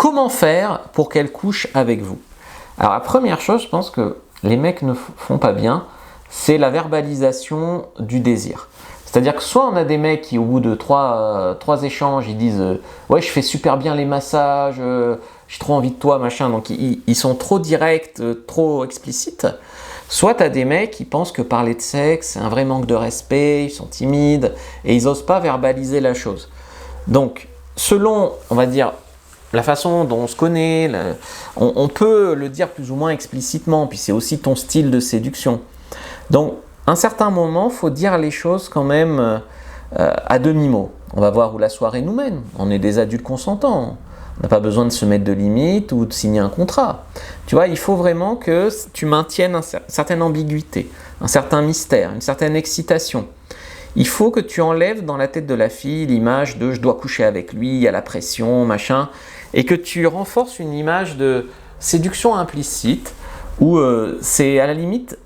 comment faire pour qu'elle couche avec vous? Alors la première chose, je pense que les mecs ne font pas bien, c'est la verbalisation du désir. C'est-à-dire que soit on a des mecs qui au bout de trois échanges, ils disent ouais je fais super bien les massages, j'ai trop envie de toi, machin, donc ils sont trop directs, trop explicites. Soit tu as des mecs qui pensent que parler de sexe, c'est un vrai manque de respect, ils sont timides et ils n'osent pas verbaliser la chose. Donc selon, on va dire, la façon dont on se connaît, on peut le dire plus ou moins explicitement, puis c'est aussi ton style de séduction. Donc, à un certain moment, il faut dire les choses quand même à demi-mot. On va voir où la soirée nous mène. On est des adultes consentants. On n'a pas besoin de se mettre de limites ou de signer un contrat. Tu vois, il faut vraiment que tu maintiennes une certaine ambiguïté, un certain mystère, une certaine excitation. Il faut que tu enlèves dans la tête de la fille l'image de « je dois coucher avec lui, il y a la pression, machin », et que tu renforces une image de séduction implicite où c'est à la limite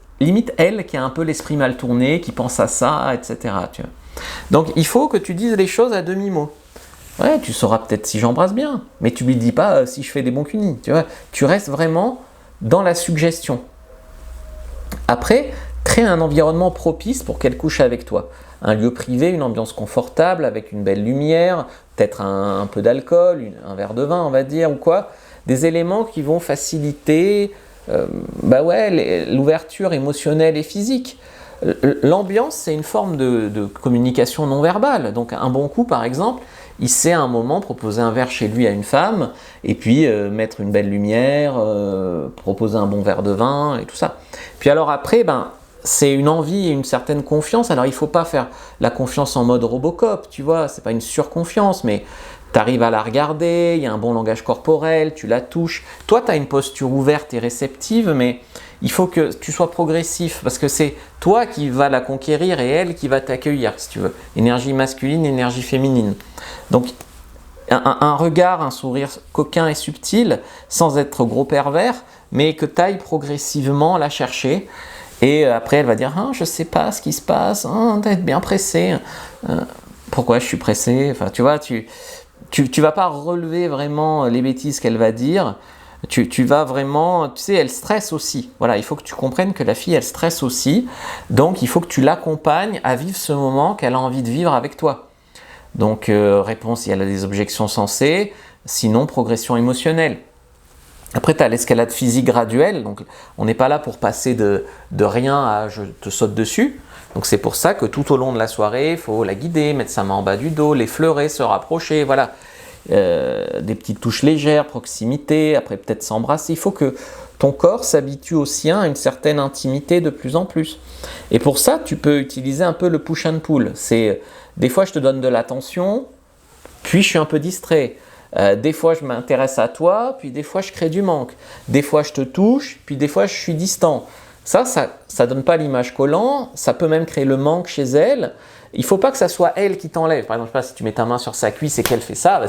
elle qui a un peu l'esprit mal tourné, qui pense à ça, etc. Tu vois. Donc il faut que tu dises les choses à demi-mot. Ouais, tu sauras peut-être si j'embrasse bien, mais tu lui dis pas si je fais des bons cunis. Tu vois, tu restes vraiment dans la suggestion. Après, crée un environnement propice pour qu'elle couche avec toi. Un lieu privé, une ambiance confortable, avec une belle lumière, peut-être un peu d'alcool, un verre de vin, on va dire, ou quoi. Des éléments qui vont faciliter l'ouverture émotionnelle et physique. L'ambiance, c'est une forme de communication non verbale. Donc un bon coup, par exemple, il sait à un moment proposer un verre chez lui à une femme, et puis mettre une belle lumière, proposer un bon verre de vin, et tout ça. Puis alors après, c'est une envie et une certaine confiance. Alors il ne faut pas faire la confiance en mode Robocop, tu vois, c'est pas une surconfiance, mais tu arrives à la regarder, il y a un bon langage corporel, tu la touches. Toi, tu as une posture ouverte et réceptive, mais il faut que tu sois progressif, parce que c'est toi qui vas la conquérir et elle qui va t'accueillir, si tu veux. Énergie masculine, énergie féminine. Donc, un regard, un sourire coquin et subtil, sans être gros pervers, mais que tu ailles progressivement la chercher. Et après, elle va dire « je ne sais pas ce qui se passe, tu es bien pressé. Pourquoi je suis pressé ?» Enfin, tu vois, tu vas pas relever vraiment les bêtises qu'elle va dire. Tu vas vraiment, tu sais, elle stresse aussi. Voilà, il faut que tu comprennes que la fille, elle stresse aussi. Donc, il faut que tu l'accompagnes à vivre ce moment qu'elle a envie de vivre avec toi. Donc, réponse si elle a des objections sensées. Sinon, progression émotionnelle. Après, tu as l'escalade physique graduelle. Donc, on n'est pas là pour passer de rien à je te saute dessus. Donc, c'est pour ça que tout au long de la soirée, il faut la guider, mettre sa main en bas du dos, l'effleurer, se rapprocher. Voilà. Des petites touches légères, proximité, après peut-être s'embrasser. Il faut que ton corps s'habitue au sien à une certaine intimité de plus en plus. Et pour ça, tu peux utiliser un peu le push and pull. C'est des fois je te donne de l'attention, puis je suis un peu distrait. Des fois je m'intéresse à toi, puis des fois je crée du manque. Des fois je te touche, puis des fois je suis distant. Ça donne pas l'image collant, ça peut même créer le manque chez elle. Il ne faut pas que ça soit elle qui t'enlève. Par exemple, je sais pas, si tu mets ta main sur sa cuisse et qu'elle fait ça,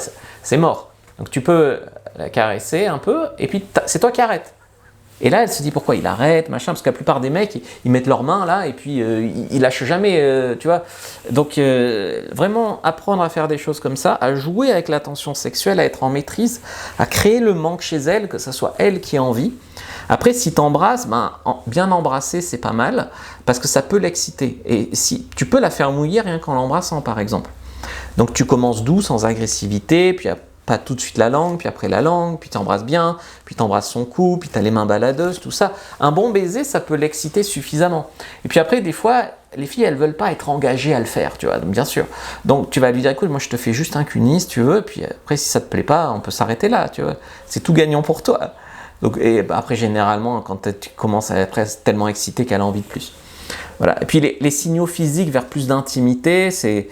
c'est mort. Donc tu peux la caresser un peu et puis c'est toi qui arrêtes. Et là, elle se dit pourquoi il arrête, machin, parce que la plupart des mecs, ils mettent leurs mains là et puis ils lâchent jamais, tu vois. Donc vraiment apprendre à faire des choses comme ça, à jouer avec la tension sexuelle, à être en maîtrise, à créer le manque chez elle, que ce soit elle qui ait envie. Après, si tu embrasses, bien embrasser, c'est pas mal, parce que ça peut l'exciter. Et si tu peux la faire mouiller rien qu'en l'embrassant, par exemple. Donc tu commences doux, sans agressivité, puis pas tout de suite la langue, puis après la langue, puis tu embrasses bien, puis tu embrasses son cou, puis tu as les mains baladeuses, tout ça. Un bon baiser, ça peut l'exciter suffisamment. Et puis après, des fois, les filles, elles veulent pas être engagées à le faire, tu vois, donc, bien sûr. Donc tu vas lui dire, écoute, moi je te fais juste un cuni, si tu veux, puis après, si ça te plaît pas, on peut s'arrêter là, tu vois. C'est tout gagnant pour toi. Donc, et après, généralement, quand tu commences à être tellement excité qu'elle a envie de plus. Voilà. Et puis, les signaux physiques vers plus d'intimité, c'est...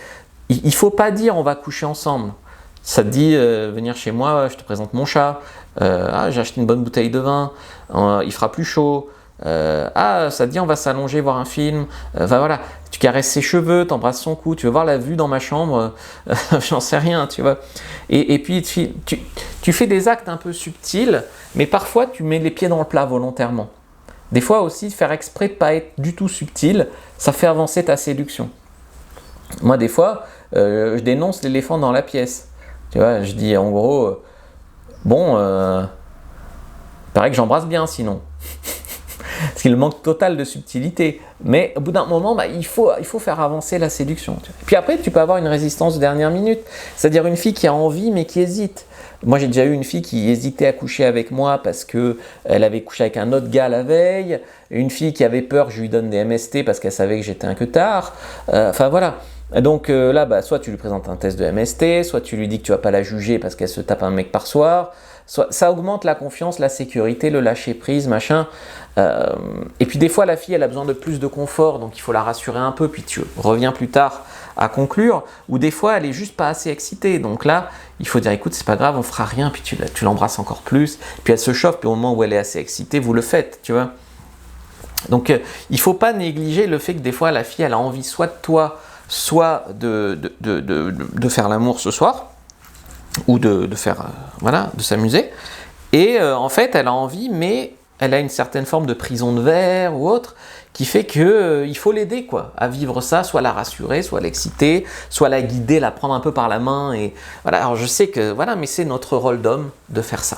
Il ne faut pas dire on va coucher ensemble. Ça te dit venir chez moi, je te présente mon chat. J'ai acheté une bonne bouteille de vin. Il fera plus chaud. Ça te dit on va s'allonger voir un film. Voilà. Tu caresses ses cheveux, t'embrasses son cou. Tu veux voir la vue dans ma chambre. J'en sais rien, tu vois. Et puis tu fais des actes un peu subtils, mais parfois tu mets les pieds dans le plat volontairement. Des fois aussi, faire exprès de ne pas être du tout subtil, ça fait avancer ta séduction. Moi, des fois, je dénonce l'éléphant dans la pièce. Tu vois, je dis en gros, bon, paraît que j'embrasse bien sinon. Parce qu'il manque total de subtilité. Mais au bout d'un moment, bah, il faut faire avancer la séduction. Puis après, tu peux avoir une résistance de dernière minute. C'est-à-dire une fille qui a envie mais qui hésite. Moi, j'ai déjà eu une fille qui hésitait à coucher avec moi parce qu'elle avait couché avec un autre gars la veille. Une fille qui avait peur que je lui donne des MST parce qu'elle savait que j'étais un queutard. Enfin voilà. Donc là, bah, soit tu lui présentes un test de MST, soit tu lui dis que tu vas pas la juger parce qu'elle se tape un mec par soir. Soit, ça augmente la confiance, la sécurité, le lâcher prise, machin. Et puis des fois, la fille, elle a besoin de plus de confort, donc il faut la rassurer un peu, puis tu reviens plus tard à conclure. Ou des fois, elle est juste pas assez excitée, donc là, il faut dire, écoute, c'est pas grave, on fera rien, puis tu l'embrasses encore plus. Puis elle se chauffe, puis au moment où elle est assez excitée, vous le faites, tu vois. Donc il faut pas négliger le fait que des fois, la fille, elle a envie soit de toi, soit de faire l'amour ce soir, ou de faire, voilà, de s'amuser. Et en fait, elle a envie, mais elle a une certaine forme de prison de verre ou autre, qui fait que il faut l'aider quoi, à vivre ça, soit la rassurer, soit l'exciter, soit la guider, la prendre un peu par la main. Et voilà. Alors je sais que voilà, mais c'est notre rôle d'homme de faire ça.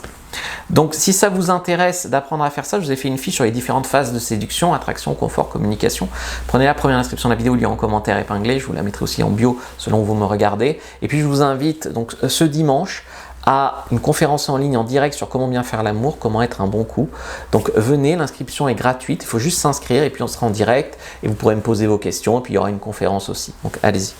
Donc si ça vous intéresse d'apprendre à faire ça, je vous ai fait une fiche sur les différentes phases de séduction, attraction, confort, communication. Prenez la première inscription de la vidéo, il y a en commentaire épinglé, je vous la mettrai aussi en bio selon où vous me regardez. Et puis je vous invite donc ce dimanche à une conférence en ligne en direct sur comment bien faire l'amour, comment être un bon coup. Donc venez, l'inscription est gratuite, il faut juste s'inscrire et puis on sera en direct et vous pourrez me poser vos questions et puis il y aura une conférence aussi. Donc allez-y.